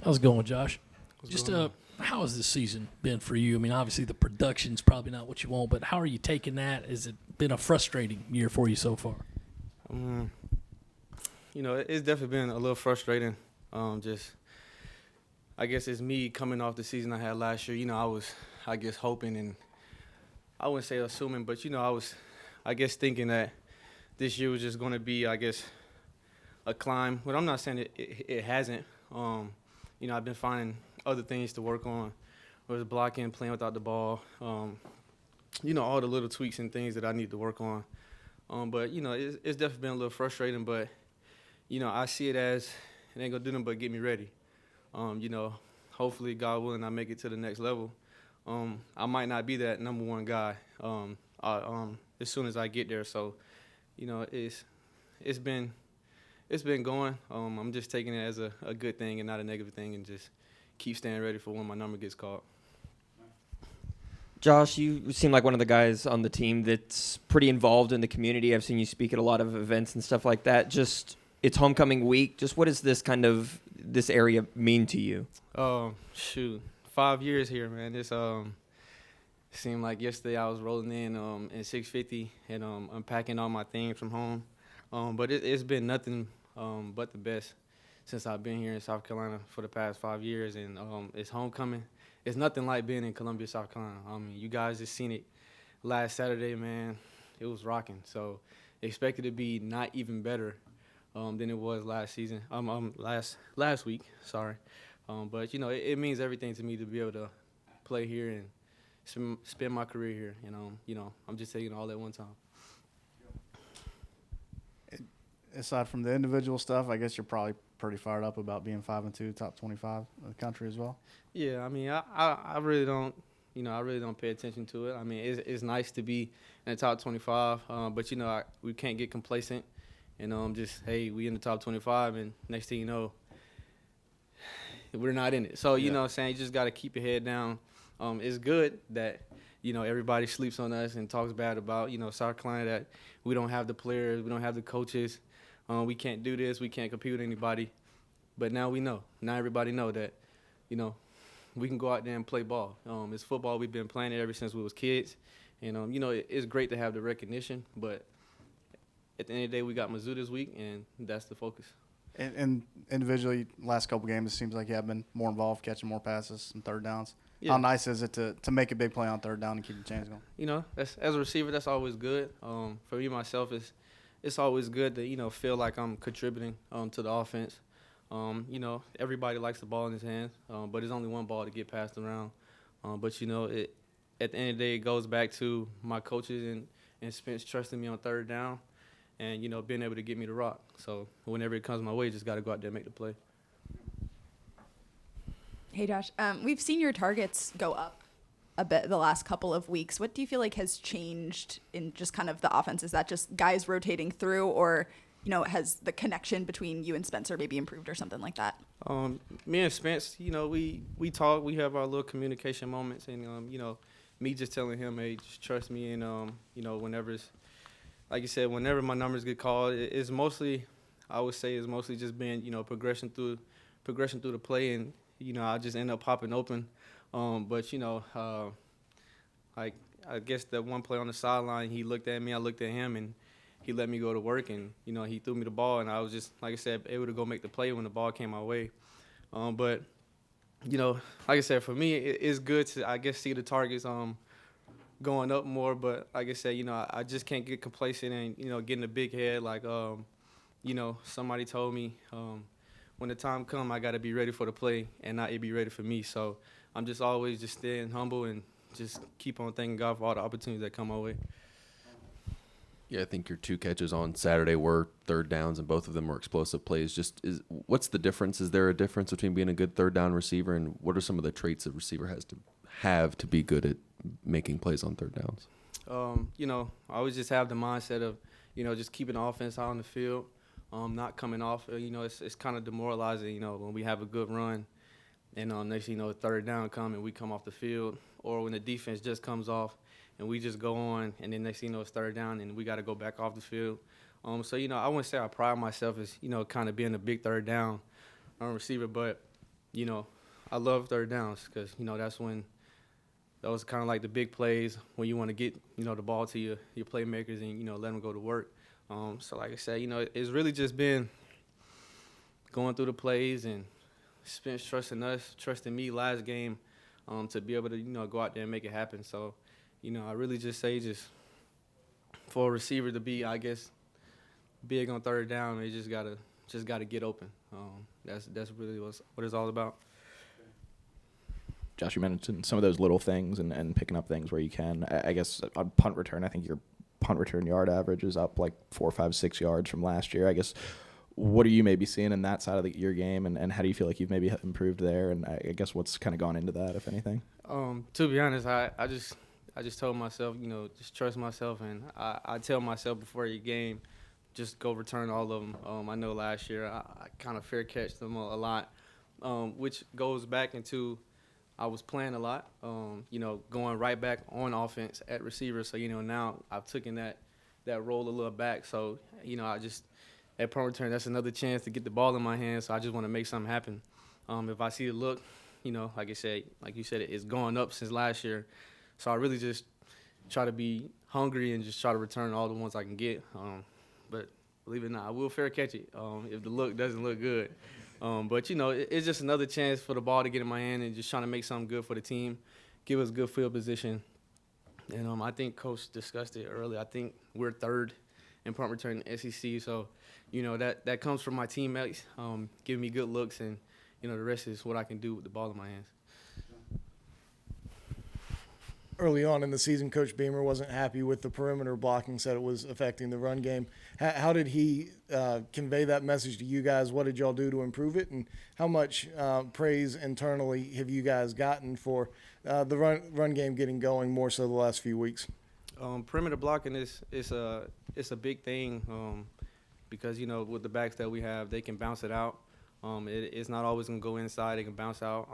How's it going, Josh? What's Just going on? how has this season been for you? I mean, obviously the production's probably not what you want, but how are you taking that? Has it been a frustrating year for you so far? Um, it's definitely been a little frustrating. Just I guess it's me coming off the season I had last year. I was, I guess, hoping and I wouldn't say assuming, but I was, I guess, thinking that this year was just going to be, I guess, a climb. But I'm not saying it hasn't. I've been finding other things to work on, whether it's blocking, playing without the ball, all the little tweaks and things that I need to work on. But it's definitely been a little frustrating, but, I see it as it ain't going to do nothing but get me ready. Hopefully, God willing, I make it to the next level. I might not be that number one guy as soon as I get there. So, it's been going. I'm just taking it as a good thing and not a negative thing, and just keep staying ready for when my number gets called. Josh, you seem like one of the guys on the team that's pretty involved in the community. I've seen you speak at a lot of events and stuff like that. Just, it's homecoming week. Just what does this area mean to you? 5 years here, man. It's seemed like yesterday I was rolling in 650 and unpacking all my things from home. But it's been nothing but the best since I've been here in South Carolina for the past 5 years, and it's homecoming. It's nothing like being in Columbia, South Carolina. You guys just seen it last Saturday, man. It was rocking. So expect it to be not even better than it was last season. Last week, sorry. But it means everything to me to be able to play here and spend my career here. I'm just taking it all at one time. Aside from the individual stuff, I guess you're probably pretty fired up about being 5-2, top 25 in the country as well. Yeah, I mean, I really don't, I really don't pay attention to it. I mean, it's nice to be in the top 25, but we can't get complacent. Just hey, we in the top 25, and next thing you know, we're not in it. So you know what I'm saying, you just got to keep your head down. It's good that everybody sleeps on us and talks bad about South Carolina, that we don't have the players, we don't have the coaches. We can't do this. We can't compete with anybody. But now we know. Now everybody know that, we can go out there and play ball. It's football. We've been playing it ever since we was kids. And, it's great to have the recognition. But at the end of the day, we got Mizzou this week, and that's the focus. And individually, last couple games, it seems like you have been more involved, catching more passes and third downs. Yeah. How nice is it to make a big play on third down and keep the chains going? As a receiver, that's always good. For me, myself, it's always good to, feel like I'm contributing to the offense. Everybody likes the ball in his hands, but there's only one ball to get passed around. But, at the end of the day, it goes back to my coaches and Spence trusting me on third down and, being able to get me the rock. So whenever it comes my way, just got to go out there and make the play. Hey, Josh, we've seen your targets go up a bit the last couple of weeks. What do you feel like has changed in just kind of the offense? Is that just guys rotating through, or, has the connection between you and Spencer maybe improved or something like that? Me and Spence, we talk, we have our little communication moments, and, me just telling him, hey, just trust me, and, whenever it's, like you said, whenever my numbers get called, it's mostly, I would say it's mostly just being, progression through the play, and, I just end up popping open. But, like I guess that one play on the sideline, he looked at me, I looked at him, and he let me go to work, and, he threw me the ball, and I was just, like I said, able to go make the play when the ball came my way. But, like I said, for me, it's good to, I guess, see the targets going up more. But, like I said, I just can't get complacent and, getting a big head. Like, somebody told me when the time comes, I got to be ready for the play and not it be ready for me. So I'm just always just staying humble and just keep on thanking God for all the opportunities that come my way. Yeah, I think your two catches on Saturday were third downs, and both of them were explosive plays. What's the difference? Is there a difference between being a good third down receiver, and what are some of the traits a receiver has to have to be good at making plays on third downs? I always just have the mindset of, just keeping the offense out on the field, not coming off. It's kind of demoralizing, when we have a good run, and next thing you know, third down come and we come off the field, or when the defense just comes off and we just go on, and then next thing you know, it's third down and we got to go back off the field. So, I wouldn't say I pride myself as, kind of being a big third down receiver, but, you know, I love third downs because, you know, that's when those kind of like the big plays when you want to get, you know, the ball to your playmakers and, you know, let them go to work. So like I said, you know, it's really just been going through the plays and Spence trusting us, trusting me last game to be able to, you know, go out there and make it happen. So, you know, I really just say just for a receiver to be, I guess, big on third down, they just gotta get open. That's really what it's all about. Josh, you mentioned some of those little things and picking up things where you can. I guess on punt return, I think your punt return yard average is up like 4, 5, 6 yards from last year. I guess, what are you maybe seeing in that side of your game, and how do you feel like you've maybe improved there? And I guess what's kind of gone into that, if anything? To be honest, I just told myself, you know, just trust myself, and I tell myself before your game, just go return all of them. I know last year I kind of fair catch them a lot, which goes back into I was playing a lot, you know, going right back on offense at receiver. So, you know, now I've taken that role a little back. So, you know, at punt return, that's another chance to get the ball in my hands. So I just want to make something happen. If I see the look, you know, like you said, it's gone up since last year. So I really just try to be hungry and just try to return all the ones I can get. But believe it or not, I will fair catch it if the look doesn't look good. But, you know, it's just another chance for the ball to get in my hand and just trying to make something good for the team, give us good field position. And I think Coach discussed it earlier. I think we're third in punt return in the SEC. So, you know, that comes from my teammates giving me good looks, and, you know, the rest is what I can do with the ball in my hands. Early on in the season, Coach Beamer wasn't happy with the perimeter blocking, said it was affecting the run game. How did he convey that message to you guys? What did y'all do to improve it? And how much praise internally have you guys gotten for the run game getting going more so the last few weeks? Perimeter blocking is a big thing because, you know, with the backs that we have, they can bounce it out. It's not always going to go inside. They can bounce out.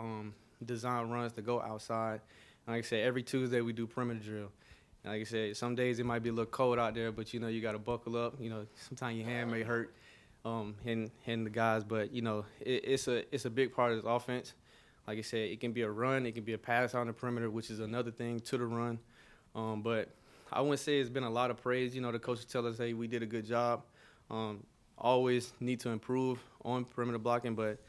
Design runs to go outside. Like I said, every Tuesday we do perimeter drill. Like I said, some days it might be a little cold out there, but, you know, you got to buckle up. You know, sometimes your hand may hurt hitting the guys, but, you know, it's a big part of this offense. Like I said, it can be a run, it can be a pass on the perimeter, which is another thing to the run. But I wouldn't say it's been a lot of praise. You know, the coaches tell us, hey, we did a good job. Always need to improve on perimeter blocking, but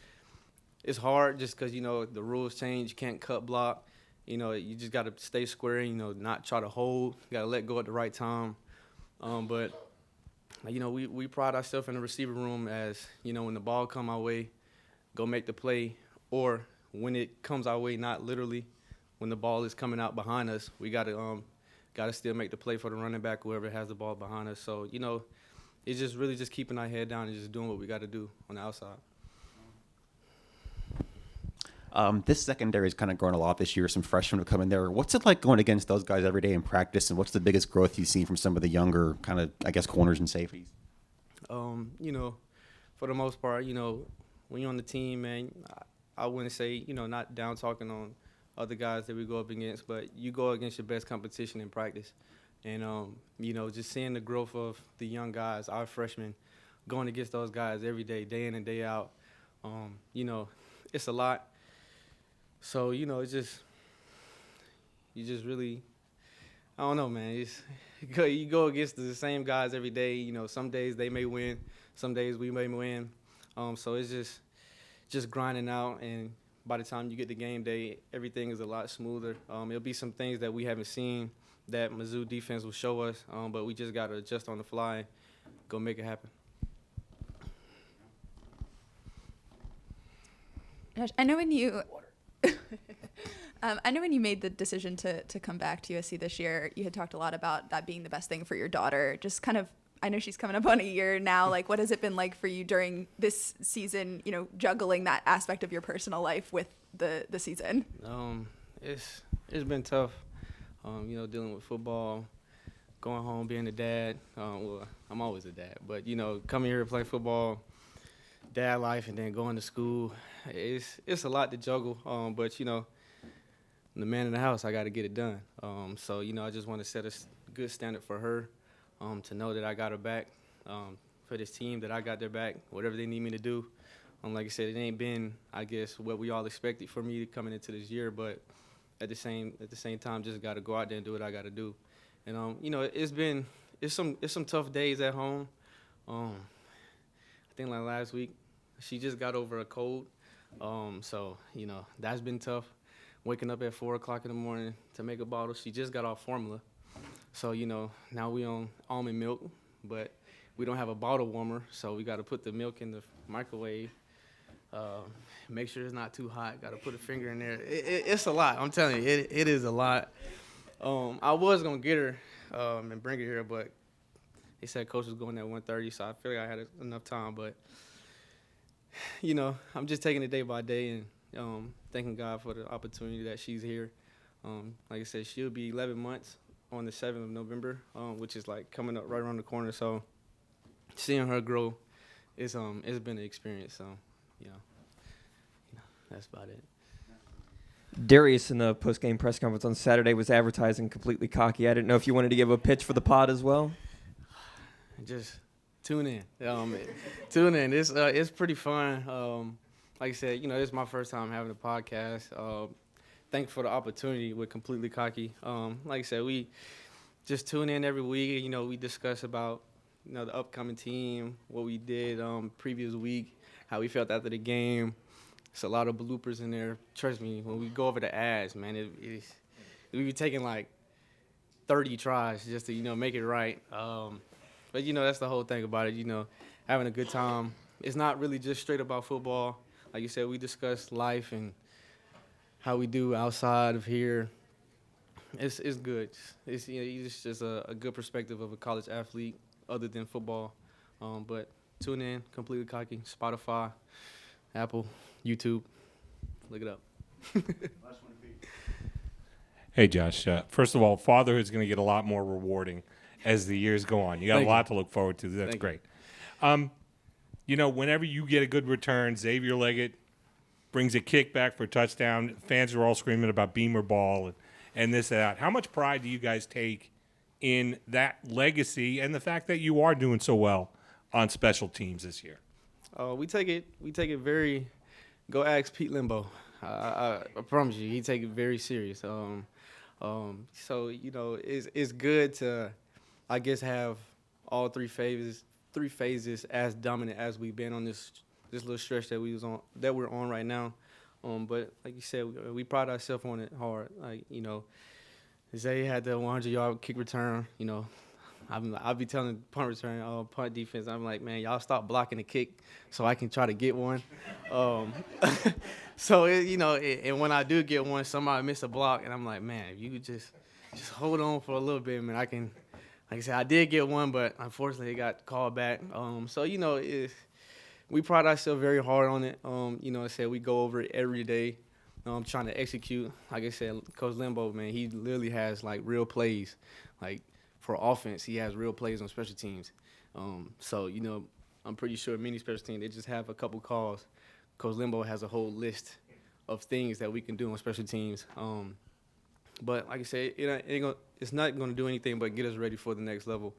it's hard just because, you know, the rules change. You can't cut block. You know, you just got to stay square, you know, not try to hold. You got to let go at the right time. But, you know, we pride ourselves in the receiver room as, you know, when the ball come our way, go make the play. Or when it comes our way, not literally, when the ball is coming out behind us, we got to still make the play for the running back, whoever has the ball behind us. So, you know, it's just really just keeping our head down and just doing what we got to do on the outside. This secondary has kind of grown a lot this year. Some freshmen have come in there. What's it like going against those guys every day in practice, and what's the biggest growth you've seen from some of the younger kind of, I guess, corners and safeties? You know, for the most part, you know, when you're on the team, man, I wouldn't say, you know, not down talking on other guys that we go up against, but you go against your best competition in practice. And, you know, just seeing the growth of the young guys, our freshmen, going against those guys every day in and day out, you know, it's a lot. So, you know, you just really, I don't know, man. You go against the same guys every day. You know, some days they may win, some days we may win. So it's just grinding out, and by the time you get to game day, everything is a lot smoother. It'll be some things that we haven't seen that Mizzou defense will show us, but we just got to adjust on the fly, go make it happen. Josh, I know when you I know when you made the decision to come back to USC this year, you had talked a lot about that being the best thing for your daughter. Just kind of, I know she's coming up on a year now. Like, what has it been like for you during this season, you know, juggling that aspect of your personal life with the season? It's been tough, you know, dealing with football, going home, being a dad. Well, I'm always a dad, but, you know, coming here to play football, dad life, and then going to school, it's a lot to juggle. But, you know, I'm the man in the house, I got to get it done. So, you know, I just want to set a good standard for her, to know that I got her back, for this team, that I got their back, whatever they need me to do. Like I said, it ain't been, I guess, what we all expected for me coming into this year, but at the same time, just got to go out there and do what I got to do. And you know, it's some tough days at home. I think like last week, she just got over a cold, so you know that's been tough. Waking up at 4 o'clock in the morning to make a bottle. She just got off formula, so you know now we on almond milk, but we don't have a bottle warmer, so we got to put the milk in the microwave. Make sure it's not too hot. Got to put a finger in there. It's a lot. I'm telling you, it is a lot. I was gonna get her and bring her here, but they said coach was going at 1:30, so I feel like I had enough time. But you know, I'm just taking it day by day and thanking God for the opportunity that she's here. Like I said, she'll be 11 months on the 7th of November, which is like coming up right around the corner. So seeing her grow, it's been an experience. So. You know, that's about it. Darius in the post-game press conference on Saturday was advertising completely cocky. I didn't know if you wanted to give a pitch for the pod as well. Just tune in. Tune in. It's pretty fun. Like I said, you know, it's my first time having a podcast. Thankful for the opportunity with Completely Cocky. Like I said, we just tune in every week. You know, we discuss about, you know, the upcoming team, what we did previous week, how we felt after the game. It's a lot of bloopers in there. Trust me, when we go over the ads, man, we be taking like 30 tries just to, you know, make it right. But, you know, that's the whole thing about it, you know, having a good time. It's not really just straight about football. Like you said, we discuss life and how we do outside of here. It's good. It's, you know, it's just a good perspective of a college athlete other than football. But tune in, Completely Cocky, Spotify, Apple, YouTube. Look it up. Hey, Josh. First of all, fatherhood is going to get a lot more rewarding as the years go on. You got a lot to look forward to. That's great. You know, whenever you get a good return, Xavier Leggett brings a kick back for a touchdown. Fans are all screaming about Beamer ball and this and that. How much pride do you guys take in that legacy and the fact that you are doing so well on special teams this year? We take it very. Go ask Pete Limbo. I promise you, he take it very serious. So you know, it's good to, I guess, have all three phases as dominant as we've been on this little stretch that we're on right now. But like you said, we pride ourselves on it hard. Like, you know, Zay had the 100-yard kick return. You know, I'll be telling punt return, punt defense, I'm like, man, y'all stop blocking the kick so I can try to get one. So, you know, and when I do get one, somebody miss a block, and I'm like, man, if you could just hold on for a little bit, man, I can. Like I said, I did get one, but unfortunately it got called back. So, you know, we pride ourselves very hard on it. You know, I said we go over it every day. Trying to execute. Like I said, Coach Limbo, man, he literally has, like, real plays. Like, for offense, he has real plays on special teams. So, you know, I'm pretty sure many special teams, they just have a couple calls. Coach Limbo has a whole list of things that we can do on special teams. But like I said, it's not going to do anything but get us ready for the next level.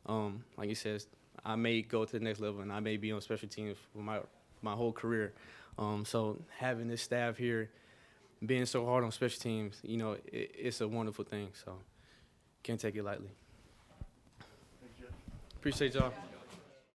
Like you said, I may go to the next level, and I may be on special teams for my whole career. So having this staff here, being so hard on special teams, you know, it's a wonderful thing. So can't take it lightly. Appreciate y'all.